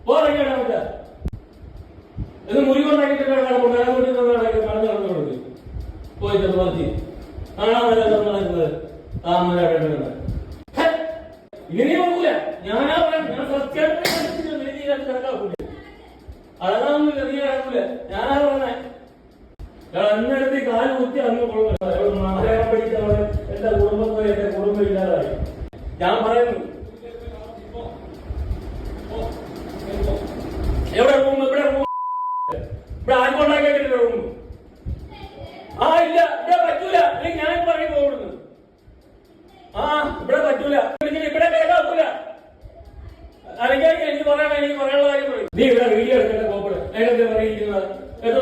ഓരൊക്കെയാണ് അവിടെ ഇത് മുറിവുണ്ടാക്കിയിട്ട് പറഞ്ഞു നടന്നുകൊണ്ട് പോയിട്ട് പറഞ്ഞ് കാണാൻ താമര ഇങ്ങനെ നോക്കൂല. ഞാനാ പറയാം, ഞാൻ സത്യം കണക്കാക്കൂല. അതൊന്നുമില്ല, നീ കിടക്കൂല. ഞാനാ പറഞ്ഞേ അന്നെടുത്ത് കാല് കുത്തി അന്ന് മലയാളം പഠിച്ചവരെ എന്റെ കുടുംബത്തിൽ എന്റെ കുടുംബം ഇല്ലാതായി. ഞാൻ പറയുന്നു എവിടെ റൂം, ഇവിടെ റൂം, ഇവിടെ ആർക്കൊണ്ടാക്കിയിട്ടില്ല റൂം. ആ ഇല്ല, ഇവിടെ പറ്റൂല. അല്ലെങ്കിൽ ഞാൻ പറയും പോകുന്നു. ആ ഇവിടെ പറ്റൂല, ഇവിടെ കേൾക്കൂല. അല്ലെങ്കിൽ എനിക്ക് പറയാനുള്ള കാര്യം പറയും. നീ ഇവിടെ വീഡിയോ എടുക്കേണ്ട കോപ്പട് നേരത്തെ പറയിക്കുന്നത് എത്ര